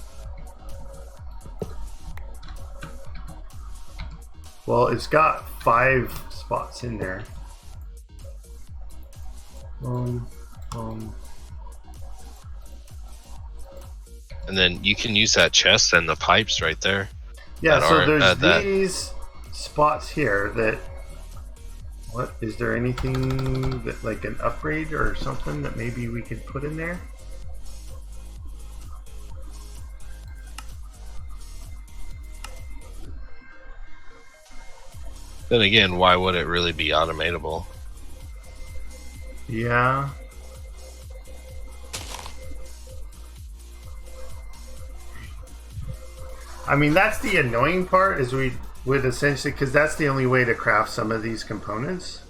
Well, it's got 5 spots in there. And then you can use that chest and the pipes right there. Yeah, so there's these spots here that... What? Is there anything that, like an upgrade or something that maybe we could put in there? Then again, why would it really be automatable? Yeah. I mean, that's the annoying part, is we would essentially, because that's the only way to craft some of these components.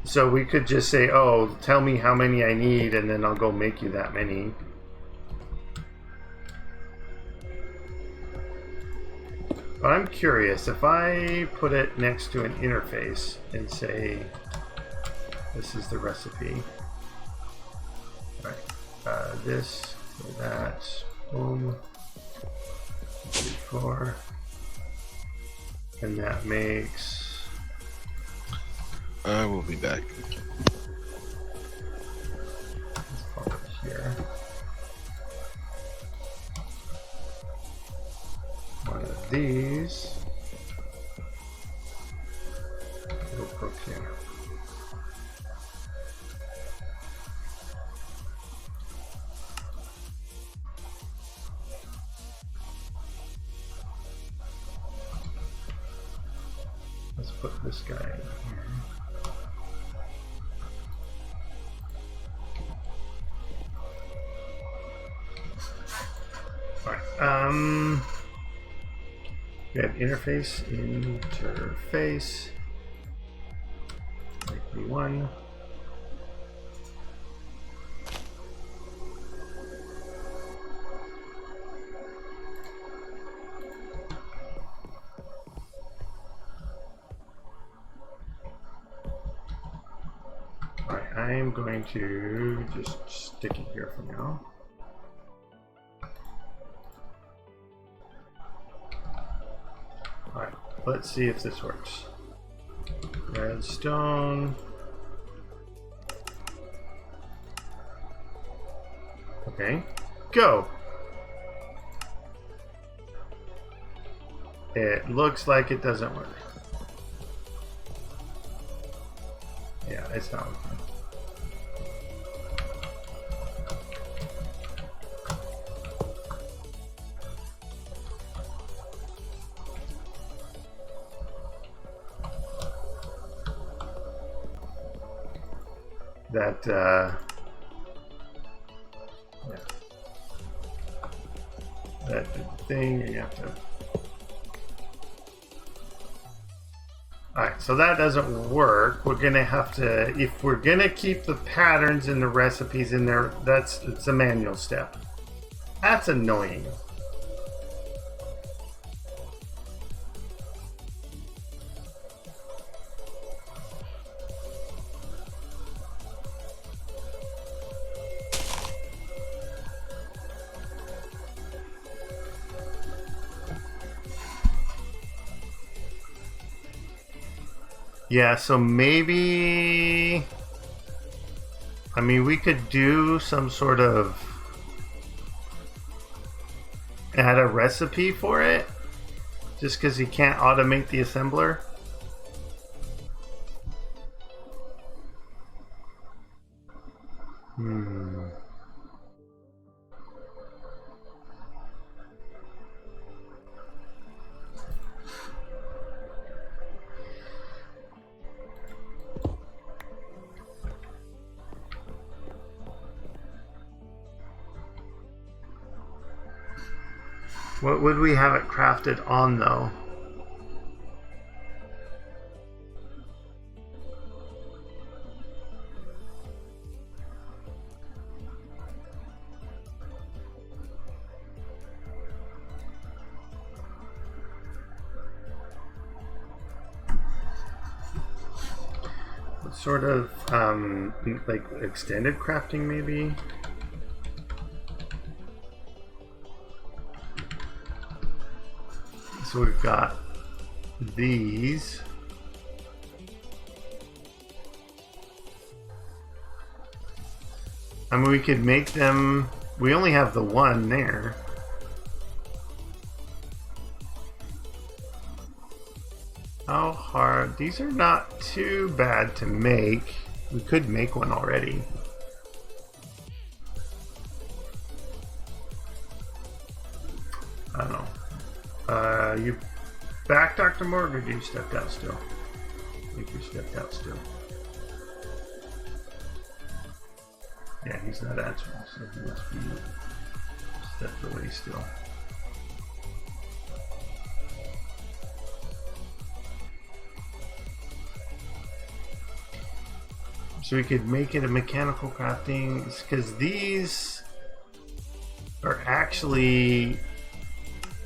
So we could just say, oh, tell me how many I need, and then I'll go make you that many. But I'm curious, if I put it next to an interface and say, this is the recipe. All right, this, that, boom, 4, and that makes... I will be back. Let's pop it here. One of these. It'll cook here. Let's put this guy in here. Alright, we have interface, like V1. Alright, I am going to just stick it here for now. Alright, let's see if this works. Redstone. Okay, go! It looks like it doesn't work. Yeah, it's not working. That, yeah. That thing, you have to... Alright, so that doesn't work. We're gonna have to, if we're gonna keep the patterns and the recipes in there, it's a manual step. That's annoying. Yeah, so maybe... I mean, we could do some sort of... add a recipe for it. Just because you can't automate the assembler. What would we have it crafted on, though? What sort of, like, extended crafting, maybe? So we've got these. I mean, we could make them... We only have the one there. How hard? These are not too bad to make. We could make one already. I don't know. You back, Dr. Morg, or you stepped out still? I think you stepped out still. Yeah, he's not answering, so he must be stepped away still. So we could make it a mechanical crafting, because these are actually...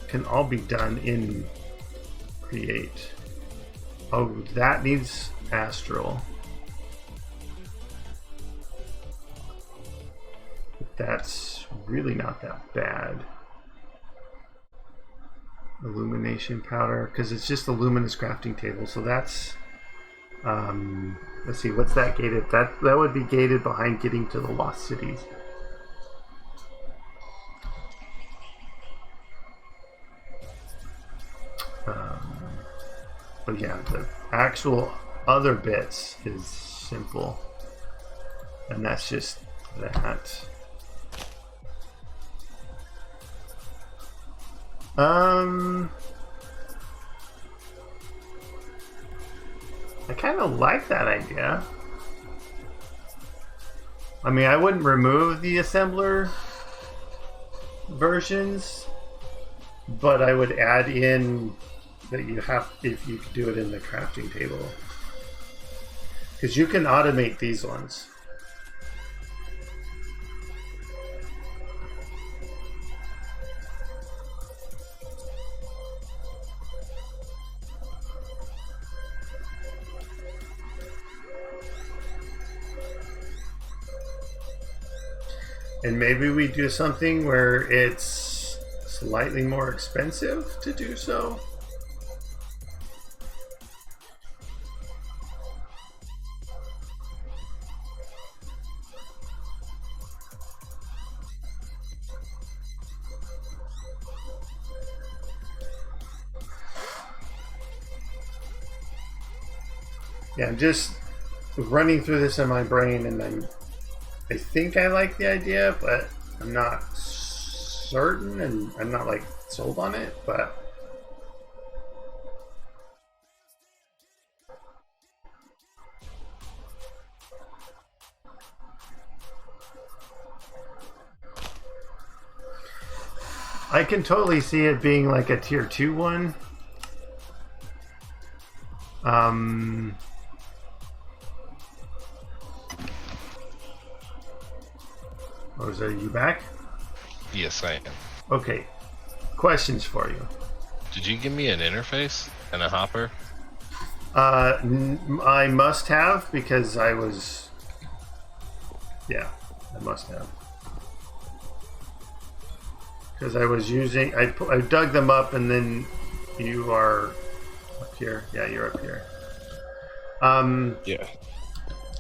can all be done in Create. Oh, that needs Astral. But that's really not that bad. Illumination powder, because it's just a luminous crafting table. So that's, let's see, what's that gated? That would be gated behind getting to the Lost Cities. But yeah, the actual other bits is simple. And that's just that. I kind of like that idea. I mean, I wouldn't remove the assembler versions, but I would add in that you have, if you could do it in the crafting table. Because you can automate these ones. And maybe we do something where it's slightly more expensive to do so. Yeah, I'm just running through this in my brain, and I think I like the idea, but I'm not certain, and I'm not like sold on it, but I can totally see it being like a tier 2 one. Are you back? Yes, I am. Okay. Questions for you. Did you give me an interface and a hopper? I must have, because I was... Yeah, I must have. Because I was using... I dug them up, and then you are up here. Yeah, you're up here. Yeah.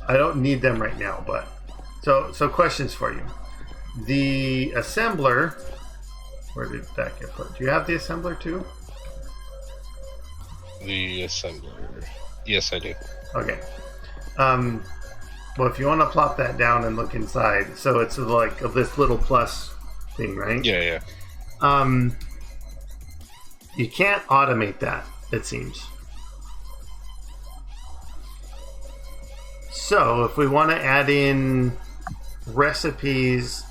I don't need them right now, but... So questions for you. The assembler... Where did that get put? Do you have the assembler too? The assembler. Yes, I do. Okay. Well, if you want to plop that down and look inside, so it's like this little plus thing, right? Yeah, yeah. You can't automate that, it seems. So if we want to add in recipes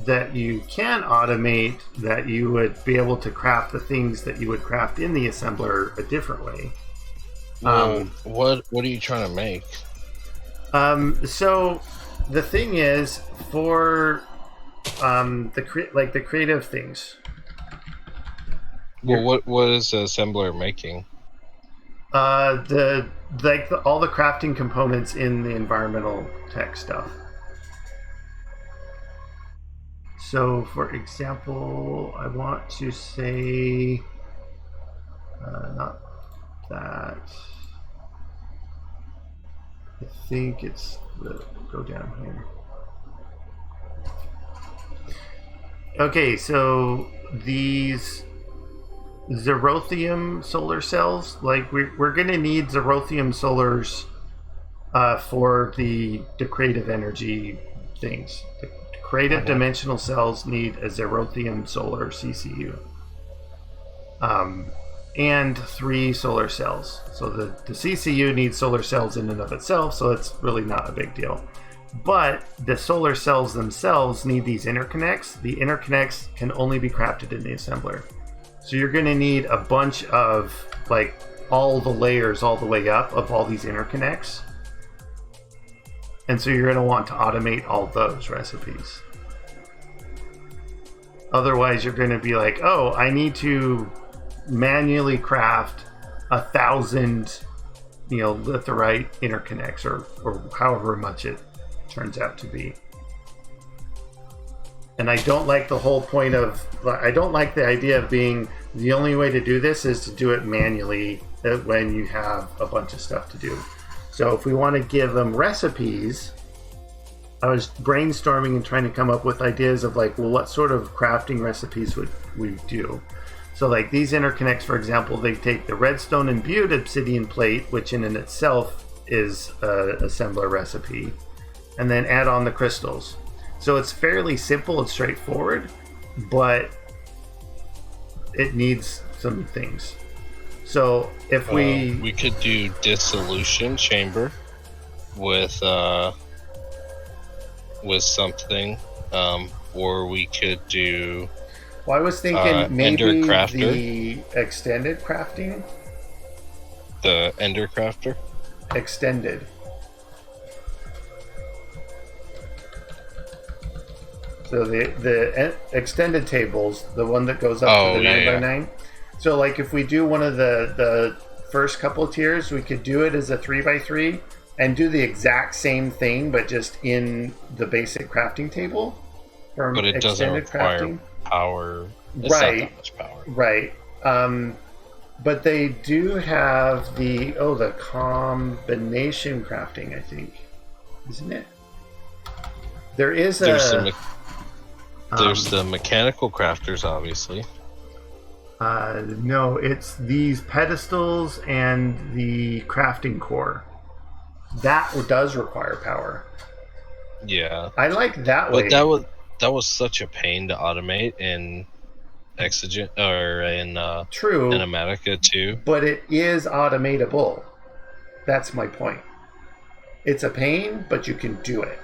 that you can automate, that you would be able to craft the things that you would craft in the assembler a different way. What are you trying to make? So the thing is, for the creative things. Well, what is the assembler making? All the crafting components in the environmental tech stuff. So, for example, I want to say, not that. I think it's go down here. Okay, so these Zerothium solar cells, like we're going to need Zerothium solars for the creative energy things. The creative dimensional cells need a Zerothium solar CCU. And 3 solar cells. So the CCU needs solar cells in and of itself, so it's really not a big deal. But the solar cells themselves need these interconnects. The interconnects can only be crafted in the assembler. So you're going to need a bunch of, like, all the layers all the way up of all these interconnects. And so you're going to want to automate all those recipes. Otherwise, you're going to be like, oh, I need to manually craft 1,000, litherite interconnects, or however much it turns out to be. And I don't like the whole point of, I don't like the idea of being, the only way to do this is to do it manually when you have a bunch of stuff to do. So if we want to give them recipes, I was brainstorming and trying to come up with ideas of like, well, what sort of crafting recipes would we do? So like these interconnects, for example, they take the redstone imbued obsidian plate, which in and itself is an assembler recipe, and then add on the crystals. So it's fairly simple and straightforward, but it needs some things. So if we could do dissolution chamber with something, or we could do. Well, I was thinking Ender maybe crafter. the extended crafting. The Ender crafter. Extended. So the extended tables, the one that goes up to the 9x9. So like if we do one of the first couple of tiers, we could do it as a 3x3 and do the exact same thing, but just in the basic crafting table. But it doesn't require power. It's not that much power. Right. But they do have the combination crafting, I think. Isn't it? There is there's the mechanical crafters, obviously. No, it's these pedestals and the crafting core. That does require power. Yeah. I like that way. But that was such a pain to automate in Exigence or in True. Animatica too. But it is automatable. That's my point. It's a pain, but you can do it.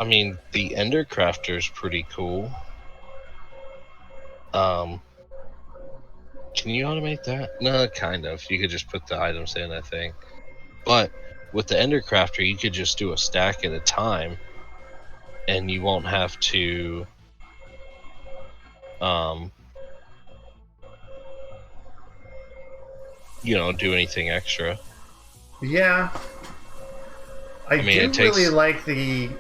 I mean, the Ender crafter is pretty cool. Can you automate that? No, kind of. You could just put the items in, I think. But with the Ender crafter, you could just do a stack at a time, and you won't have to do anything extra. Yeah. I mean, do really like the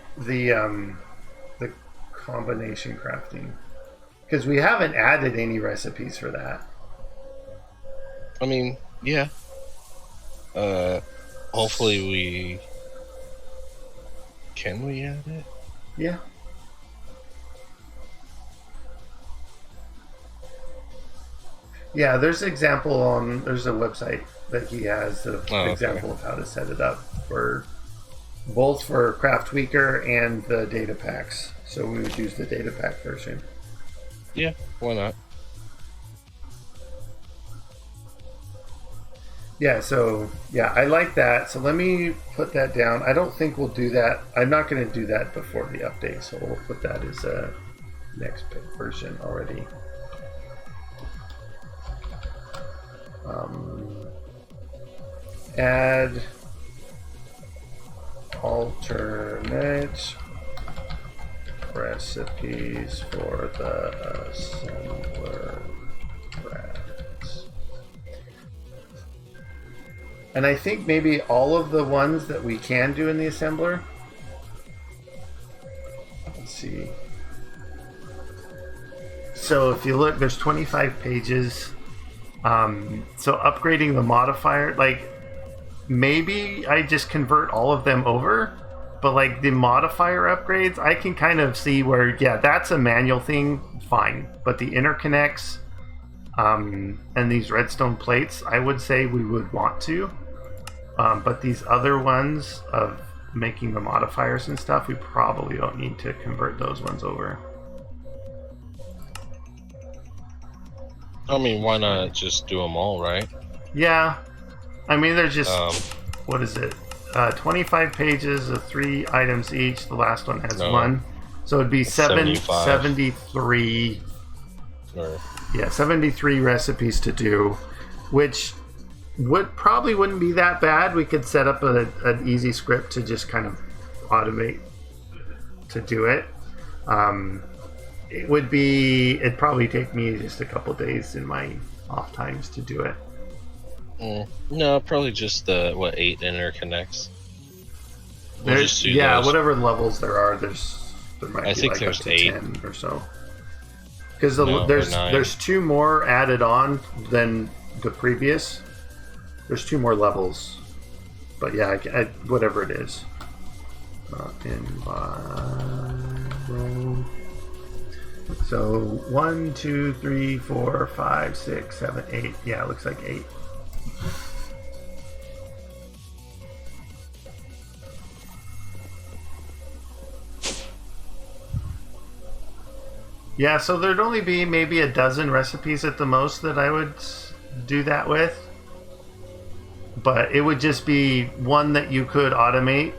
combination crafting, because we haven't added any recipes for that. I mean, yeah. Hopefully can we add it? Yeah. Yeah, there's a website that he has of example of how to set it up for both for Craft Weaker and the data packs. So we would use the data pack version. Yeah, why not? Yeah, so I like that. So let me put that down. I don't think we'll do that. I'm not going to do that before the update, so we'll put that as a next version already. Add alternate recipes for the assembler racks. And I think maybe all of the ones that we can do in the assembler. Let's see. So if you look, there's 25 pages. So upgrading the modifier, like maybe I just convert all of them over, but like the modifier upgrades, I can kind of see where, that's a manual thing, fine. But the interconnects and these redstone plates, I would say we would want to. But these other ones of making the modifiers and stuff, we probably don't need to convert those ones over. I mean, why not just do them all, right? Yeah. I mean, they're just, what is it? 25 pages of 3 items each. The last one has 1. So it'd be 73. Or, 73 recipes to do, which wouldn't be that bad. We could set up an easy script to just kind of automate to do it. It'd probably take me just a couple days in my off times to do it. No, probably just 8 interconnects. We'll just do those. Whatever levels there are, there might be like up to 8 10 or so. Because there's 2 more added on than the previous. There's 2 more levels, but whatever it is. So 1, 2, 3, 4, 5, 6, 7, 8. Yeah, it looks like 8. Yeah, so there'd only be maybe a dozen recipes at the most that I would do that with. But it would just be one that you could automate.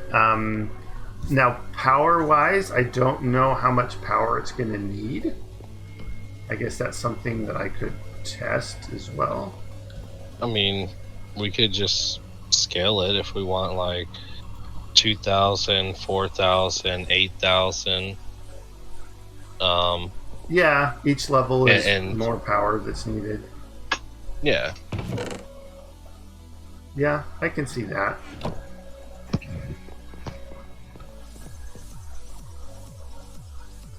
Now, power-wise, I don't know how much power it's going to need. I guess that's something that I could test as well. I mean, we could just scale it if we want, like 2,000, 4,000, 8,000. Yeah, each level is and more power that's needed. Yeah. Yeah, I can see that.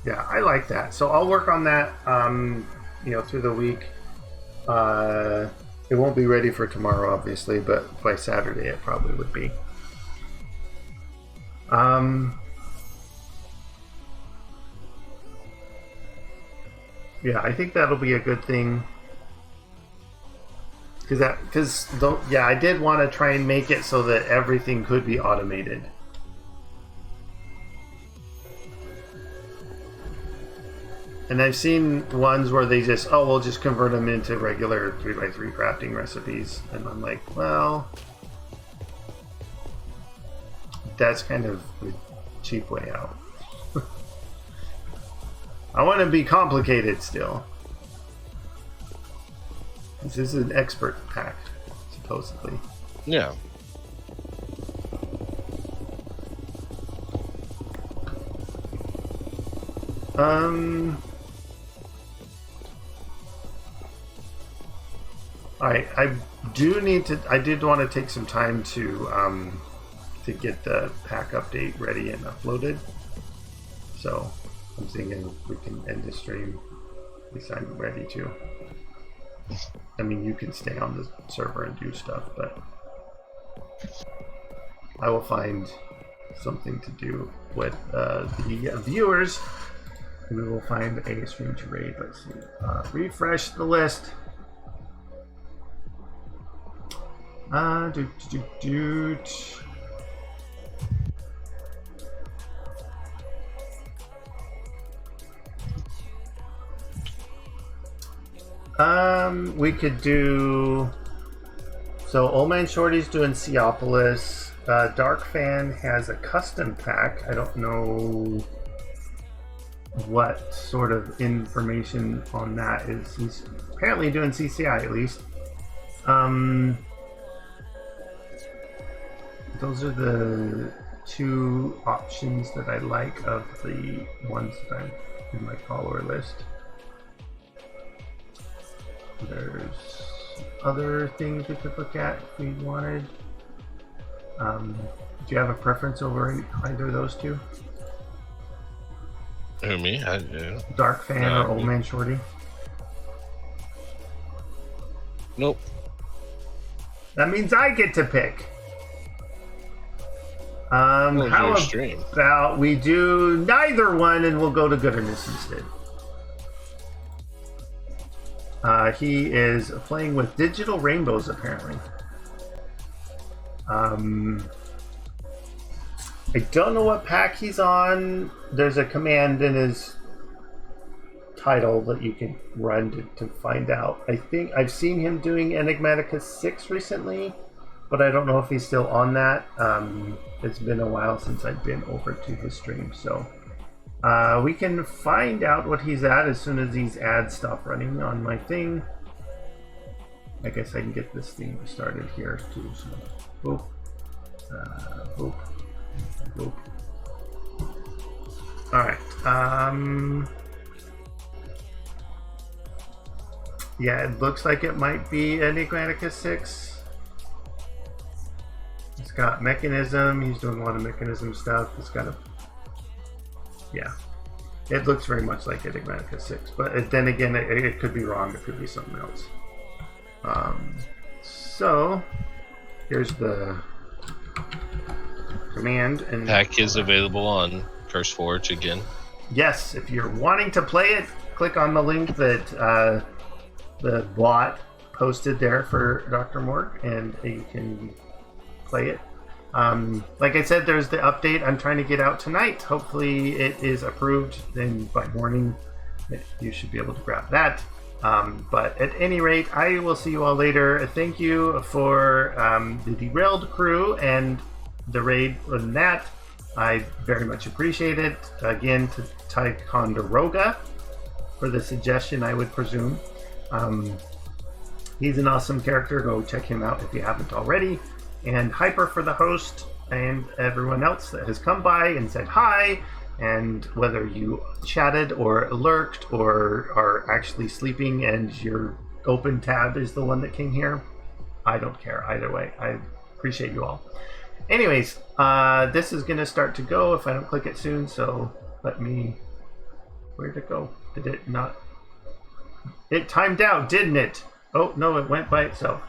Yeah, I like that. So I'll work on that, through the week. It won't be ready for tomorrow, obviously, but by Saturday it probably would be. Yeah, I think that'll be a good thing. I did want to try and make it so that everything could be automated. And I've seen ones where they just, we'll just convert them into regular 3x3 crafting recipes. And I'm like, well, that's kind of the cheap way out. I want to be complicated still. This is an expert pack, supposedly. Yeah. I did want to take some time to get the pack update ready and uploaded. So I'm thinking we can end the stream at least I'm ready to. I mean, you can stay on the server and do stuff, but I will find something to do with the viewers. We will find a stream to raid. Let's see. Refresh the list. We could do. So Old Man Shorty's doing Seopolis. Dark Fan has a custom pack. I don't know what sort of information on that is. He's apparently doing CCI at least. Those are the two options that I like of the ones that I'm in my follower list. There's other things we could look at if we wanted. Do you have a preference over either of those two? Who, me? I do. Dark Fan or Old Man Shorty? Nope. That means I get to pick. How about we do neither one and we'll go to Gooderness instead. He is playing with Digital Rainbows, apparently. I don't know what pack he's on. There's a command in his title that you can run to find out. I think I've seen him doing Enigmatica 6 recently, but I don't know if he's still on that. It's been a while since I've been over to his stream, so we can find out what he's at as soon as these ads stop running on my thing. I guess I can get this thing started here too. So, boop, boop, boop. All right. Yeah, it looks like it might be Enigmatica 6. It's got mechanism. He's doing a lot of mechanism stuff. It's got a... Yeah. It looks very much like Enigmatica 6. But then again, it could be wrong. It could be something else. So, here's the command. And pack is available on CurseForge again. Yes, if you're wanting to play it, click on the link that the bot posted there for Dr. Morg, and you can play it. Like I said, there's the update I'm trying to get out tonight. Hopefully it is approved, then by morning you should be able to grab that. But at any rate, I will see you all later. Thank you for the Derailed crew and the raid on that. I very much appreciate it. Again, to Ticonderoga for the suggestion, I would presume. He's an awesome character. Go check him out if you haven't already. And Hyper for the host, and everyone else that has come by and said hi. And whether you chatted or lurked or are actually sleeping and your open tab is the one that came here, I don't care either way. I appreciate you all. Anyways, this is going to start to go if I don't click it soon, so let me... Where'd it go? Did it not... It timed out, didn't it? Oh, no, it went by itself.